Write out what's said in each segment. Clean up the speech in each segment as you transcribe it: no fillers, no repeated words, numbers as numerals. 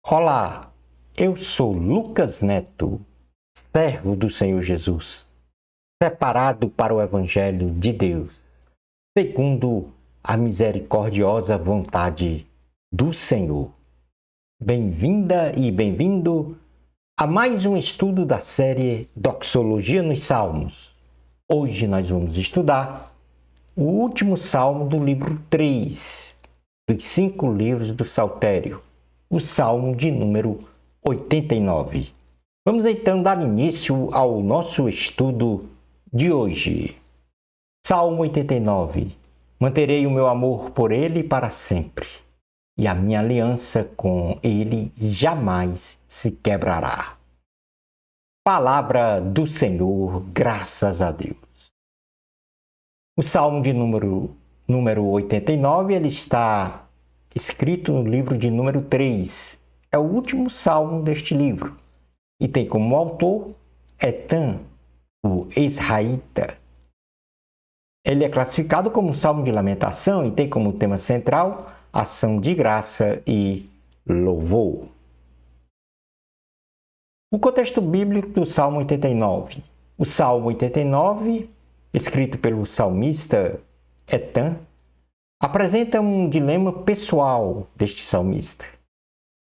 Olá, eu sou Lucas Neto, servo do Senhor Jesus, separado para o Evangelho de Deus, segundo a misericordiosa vontade do Senhor. Bem-vinda e bem-vindo a mais um estudo da série Doxologia nos Salmos. Hoje nós vamos estudar o último salmo do livro 3, dos 5 livros do Saltério, o salmo de número 89. Vamos então dar início ao nosso estudo de hoje. Salmo 89. Manterei o meu amor por ele para sempre, e a minha aliança com ele jamais se quebrará. Palavra do Senhor, graças a Deus. O salmo de número 89, ele está escrito no livro de número 3. É o último salmo deste livro e tem como autor Etã, o Ezraíta. Ele é classificado como um salmo de lamentação e tem como tema central ação de graça e louvor. O contexto bíblico do Salmo 89. O Salmo 89, escrito pelo salmista Etã, apresenta um dilema pessoal deste salmista,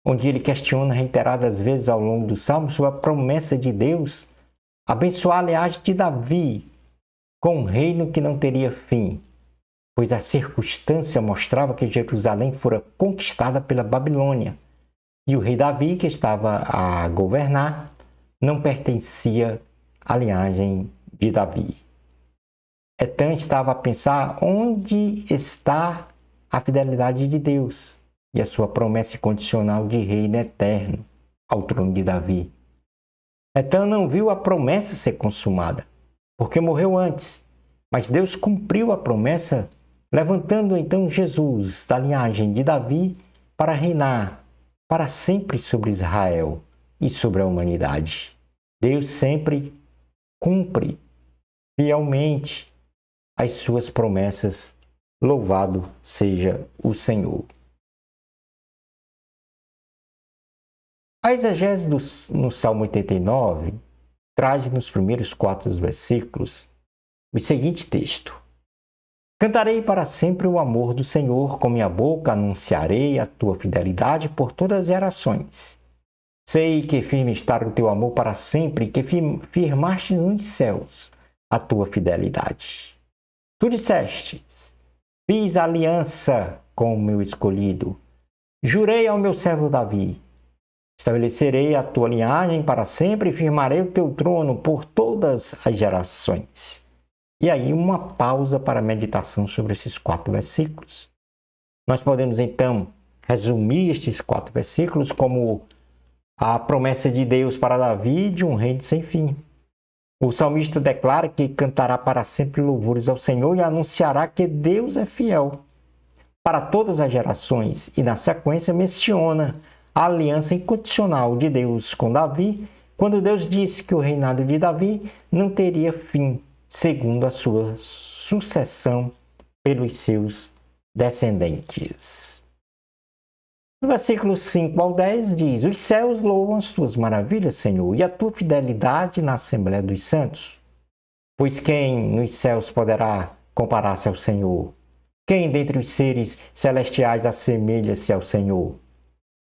onde ele questiona reiteradas vezes ao longo do salmo sobre a promessa de Deus abençoar a linhagem de Davi com um reino que não teria fim, pois a circunstância mostrava que Jerusalém fora conquistada pela Babilônia e o rei Davi, que estava a governar, não pertencia à linhagem de Davi. Etã estava a pensar onde está a fidelidade de Deus e a sua promessa incondicional de reino eterno ao trono de Davi. Etã não viu a promessa ser consumada, porque morreu antes, mas Deus cumpriu a promessa, levantando então Jesus da linhagem de Davi para reinar para sempre sobre Israel e sobre a humanidade. Deus sempre cumpre fielmente as suas promessas, louvado seja o Senhor. A exegese no Salmo 89 traz nos primeiros 4 versículos o seguinte texto: Cantarei para sempre o amor do Senhor, com minha boca anunciarei a tua fidelidade por todas as gerações. Sei que firme está o teu amor para sempre, que firmaste nos céus a tua fidelidade. Tu disseste, fiz aliança com o meu escolhido, jurei ao meu servo Davi, estabelecerei a tua linhagem para sempre e firmarei o teu trono por todas as gerações. E aí uma pausa para a meditação sobre esses 4 versículos. Nós podemos então resumir estes 4 versículos como a promessa de Deus para Davi de um reino sem fim. O salmista declara que cantará para sempre louvores ao Senhor e anunciará que Deus é fiel para todas as gerações. E na sequência menciona a aliança incondicional de Deus com Davi, quando Deus disse que o reinado de Davi não teria fim, segundo a sua sucessão pelos seus descendentes. No versículo 5 ao 10 diz: Os céus louvam as tuas maravilhas, Senhor, e a tua fidelidade na Assembleia dos Santos. Pois quem nos céus poderá comparar-se ao Senhor? Quem dentre os seres celestiais assemelha-se ao Senhor?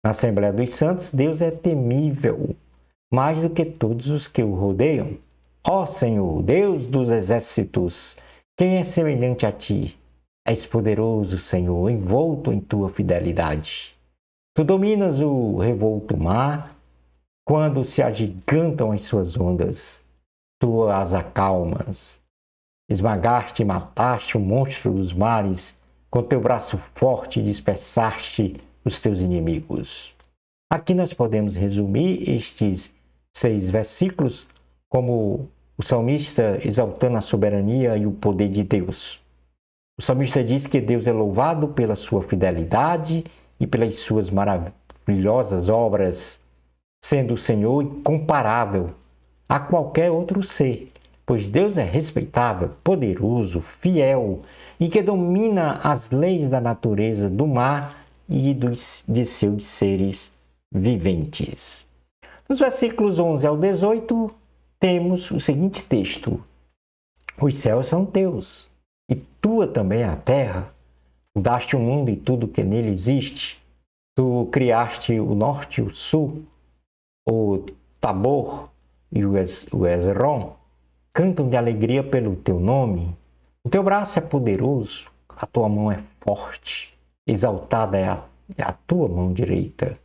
Na Assembleia dos Santos, Deus é temível, mais do que todos os que o rodeiam. Ó Senhor, Deus dos exércitos, quem é semelhante a ti? És poderoso, Senhor, envolto em tua fidelidade. Tu dominas o revolto mar, quando se agigantam as suas ondas. Tu as acalmas. Esmagaste e mataste o monstro dos mares, com teu braço forte dispersaste os teus inimigos. Aqui nós podemos resumir estes 6 versículos como o salmista exaltando a soberania e o poder de Deus. O salmista diz que Deus é louvado pela sua fidelidade e pelas suas maravilhosas obras, sendo o Senhor incomparável a qualquer outro ser, pois Deus é respeitável, poderoso, fiel e que domina as leis da natureza do mar e de seus seres viventes. Nos versículos 11 ao 18, temos o seguinte texto: os céus são teus, e tua também é a terra. Fundaste o mundo e tudo que nele existe. Tu criaste o norte e o sul, o Tabor e o Esrom. Cantam de alegria pelo teu nome. O teu braço é poderoso, a tua mão é forte, exaltada é a tua mão direita.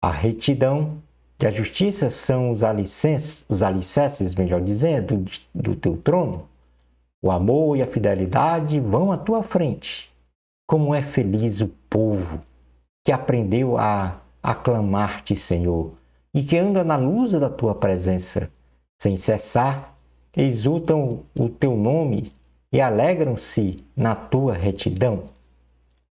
A retidão e a justiça são os alicerces, melhor dizendo, do teu trono. O amor e a fidelidade vão à tua frente. Como é feliz o povo que aprendeu a aclamar-te, Senhor, e que anda na luz da tua presença. Sem cessar, exultam o teu nome e alegram-se na tua retidão.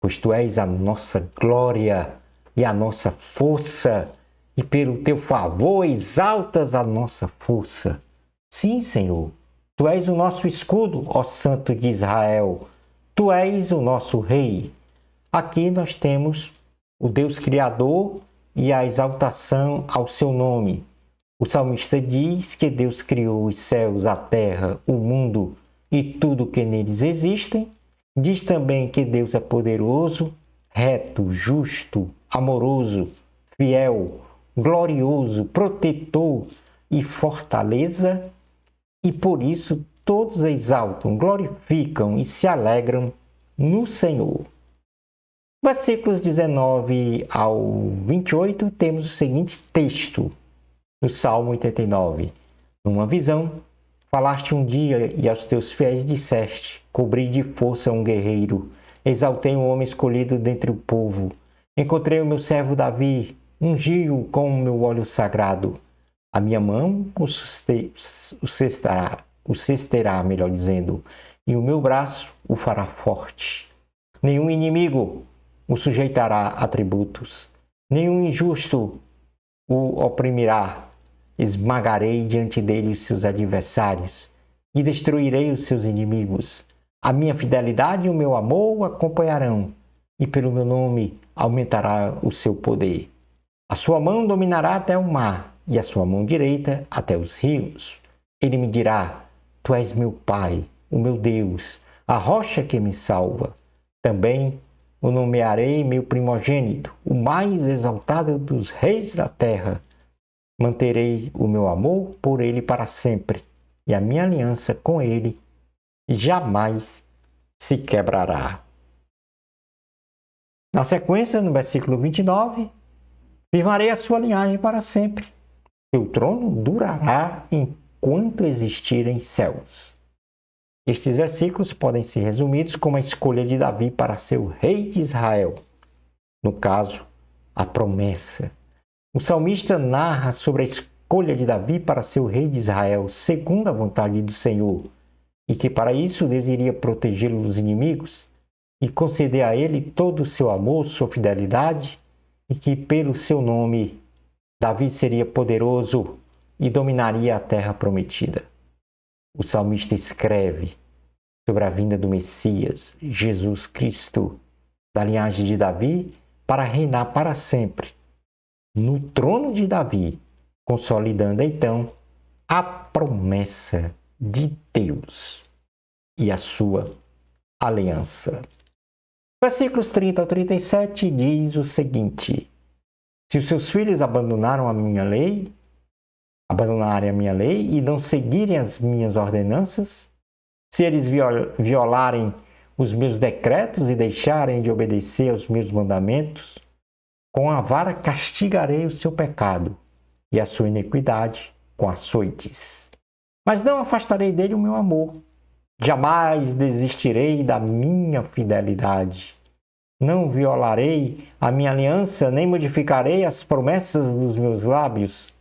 Pois tu és a nossa glória e a nossa força, e pelo teu favor exaltas a nossa força. Sim, Senhor, tu és o nosso escudo, ó Santo de Israel. Tu és o nosso Rei. Aqui nós temos o Deus Criador e a exaltação ao seu nome. O salmista diz que Deus criou os céus, a terra, o mundo e tudo que neles existem. Diz também que Deus é poderoso, reto, justo, amoroso, fiel, glorioso, protetor e fortaleza. E por isso todos exaltam, glorificam e se alegram no Senhor. Versículos 19 ao 28, temos o seguinte texto, no Salmo 89. Numa visão, falaste um dia e aos teus fiéis disseste: cobri de força um guerreiro, exaltei um homem escolhido dentre o povo. Encontrei o meu servo Davi, ungi-o com o meu óleo sagrado. A minha mão o susterá, melhor dizendo, e o meu braço o fará forte. Nenhum inimigo o sujeitará a tributos, nenhum injusto o oprimirá. Esmagarei diante dele os seus adversários e destruirei os seus inimigos. A minha fidelidade e o meu amor o acompanharão, e pelo meu nome aumentará o seu poder. A sua mão dominará até o mar, e a sua mão direita até os rios. Ele me dirá: tu és meu Pai, o meu Deus, a rocha que me salva. Também o nomearei meu primogênito, o mais exaltado dos reis da terra. Manterei o meu amor por ele para sempre, e a minha aliança com ele jamais se quebrará. Na sequência, no versículo 29, firmarei a sua linhagem para sempre. Seu trono durará enquanto existirem céus. Estes versículos podem ser resumidos como a escolha de Davi para ser o rei de Israel. No caso, a promessa. O salmista narra sobre a escolha de Davi para ser o rei de Israel, segundo a vontade do Senhor, e que para isso Deus iria protegê-lo dos inimigos e conceder a ele todo o seu amor, sua fidelidade, e que pelo seu nome Davi seria poderoso e dominaria a terra prometida. O salmista escreve sobre a vinda do Messias, Jesus Cristo, da linhagem de Davi, para reinar para sempre no trono de Davi, consolidando então a promessa de Deus e a sua aliança. Versículos 30 ao 37 diz o seguinte: se os seus filhos abandonarem a minha lei e não seguirem as minhas ordenanças, se eles violarem os meus decretos e deixarem de obedecer aos meus mandamentos, com a vara castigarei o seu pecado e a sua iniquidade com açoites. Mas não afastarei dele o meu amor. Jamais desistirei da minha fidelidade. Não violarei a minha aliança, nem modificarei as promessas dos meus lábios.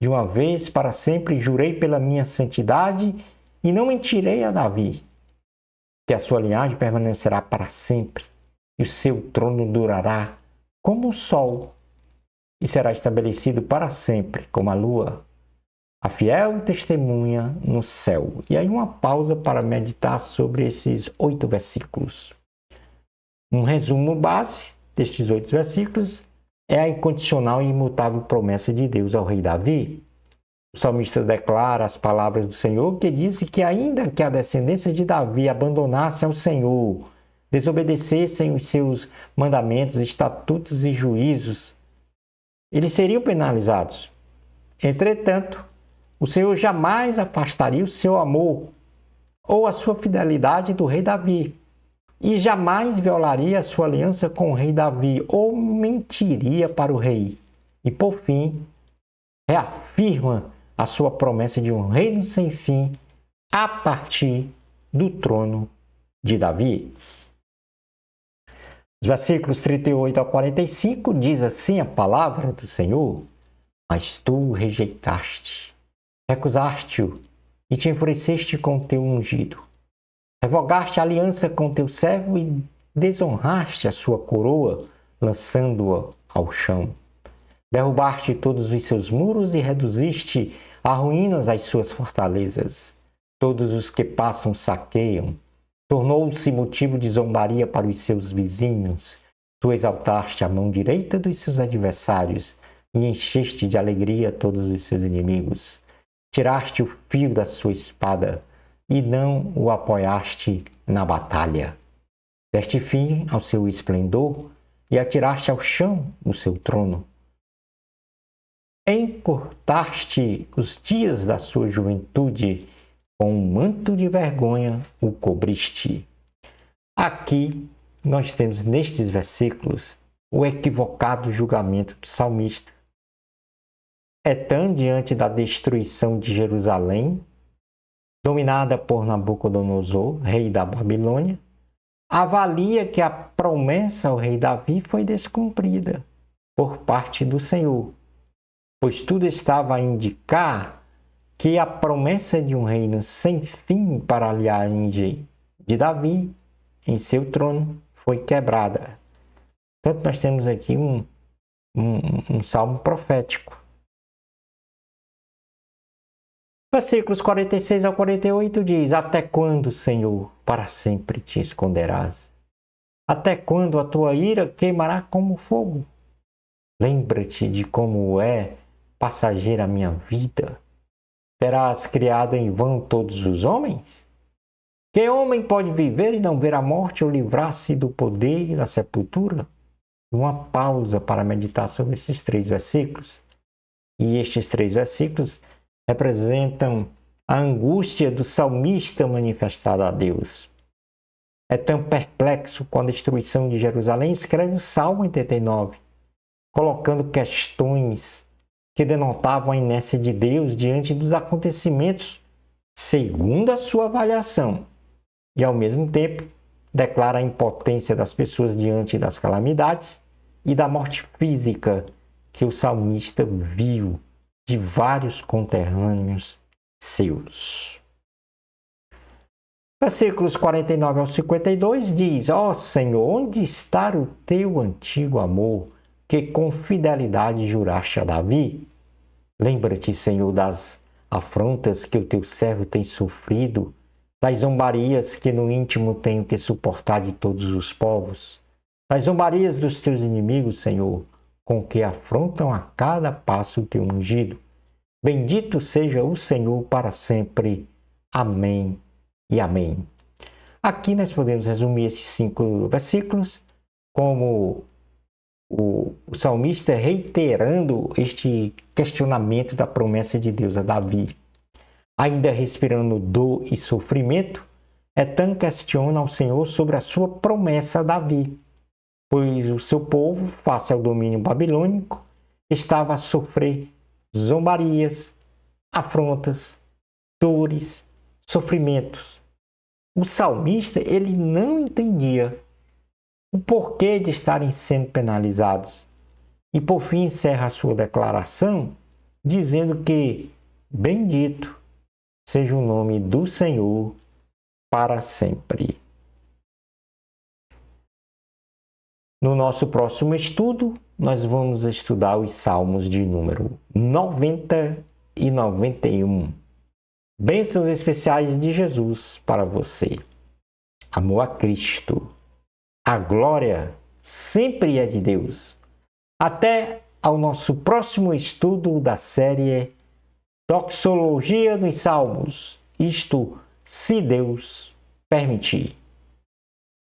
De uma vez para sempre jurei pela minha santidade e não mentirei a Davi, que a sua linhagem permanecerá para sempre e o seu trono durará como o sol e será estabelecido para sempre como a lua, a fiel testemunha no céu. E aí uma pausa para meditar sobre esses 8 versículos. Um resumo base destes 8 versículos é a incondicional e imutável promessa de Deus ao rei Davi. O salmista declara as palavras do Senhor, que diz que ainda que a descendência de Davi abandonasse ao Senhor, desobedecessem os seus mandamentos, estatutos e juízos, eles seriam penalizados. Entretanto, o Senhor jamais afastaria o seu amor ou a sua fidelidade do rei Davi, e jamais violaria a sua aliança com o rei Davi ou mentiria para o rei. E, por fim, reafirma a sua promessa de um reino sem fim a partir do trono de Davi. Os versículos 38 a 45 diz assim a palavra do Senhor: Mas tu rejeitaste, recusaste-o e te enfureceste com teu ungido. Revogaste a aliança com teu servo e desonraste a sua coroa, lançando-a ao chão. Derrubaste todos os seus muros e reduziste a ruínas as suas fortalezas. Todos os que passam saqueiam. Tornou-se motivo de zombaria para os seus vizinhos. Tu exaltaste a mão direita dos seus adversários e encheste de alegria todos os seus inimigos. Tiraste o fio da sua espada e não o apoiaste na batalha. Deste fim ao seu esplendor e atiraste ao chão o seu trono. Encurtaste os dias da sua juventude, com um manto de vergonha o cobriste. Aqui nós temos nestes versículos o equivocado julgamento do salmista. Etã, diante da destruição de Jerusalém, dominada por Nabucodonosor, rei da Babilônia, avalia que a promessa ao rei Davi foi descumprida por parte do Senhor, pois tudo estava a indicar que a promessa de um reino sem fim para a linhagem de Davi em seu trono foi quebrada. Portanto, nós temos aqui um salmo profético. Versículos 46 ao 48 diz: Até quando, Senhor, para sempre te esconderás? Até quando a tua ira queimará como fogo? Lembra-te de como é passageira a minha vida. Terás criado em vão todos os homens? Que homem pode viver e não ver a morte ou livrar-se do poder da sepultura? Uma pausa para meditar sobre esses 3 versículos. E estes 3 versículos representam a angústia do salmista manifestada a Deus. É tão perplexo com a destruição de Jerusalém, escreve o Salmo 89, colocando questões que denotavam a inércia de Deus diante dos acontecimentos segundo a sua avaliação, e ao mesmo tempo declara a impotência das pessoas diante das calamidades e da morte física que o salmista viu de vários conterrâneos seus. Versículos 49 ao 52 diz: Ó Senhor, onde está o teu antigo amor, que com fidelidade juraste a Davi? Lembra-te, Senhor, das afrontas que o teu servo tem sofrido, das zombarias que no íntimo tenho que suportar de todos os povos, das zombarias dos teus inimigos, Senhor, com que afrontam a cada passo o teu ungido. Bendito seja o Senhor para sempre. Amém e amém. Aqui nós podemos resumir esses 5 versículos como o salmista reiterando este questionamento da promessa de Deus a Davi. Ainda respirando dor e sofrimento, Etã questiona ao Senhor sobre a sua promessa a Davi, pois o seu povo, face ao domínio babilônico, estava a sofrer zombarias, afrontas, dores, sofrimentos. O salmista, ele não entendia o porquê de estarem sendo penalizados. E por fim encerra a sua declaração dizendo que bendito seja o nome do Senhor para sempre. No nosso próximo estudo, nós vamos estudar os salmos de número 90 e 91. Bênçãos especiais de Jesus para você. Amor a Cristo. A glória sempre é de Deus. Até ao nosso próximo estudo da série Doxologia nos Salmos, isto se Deus permitir.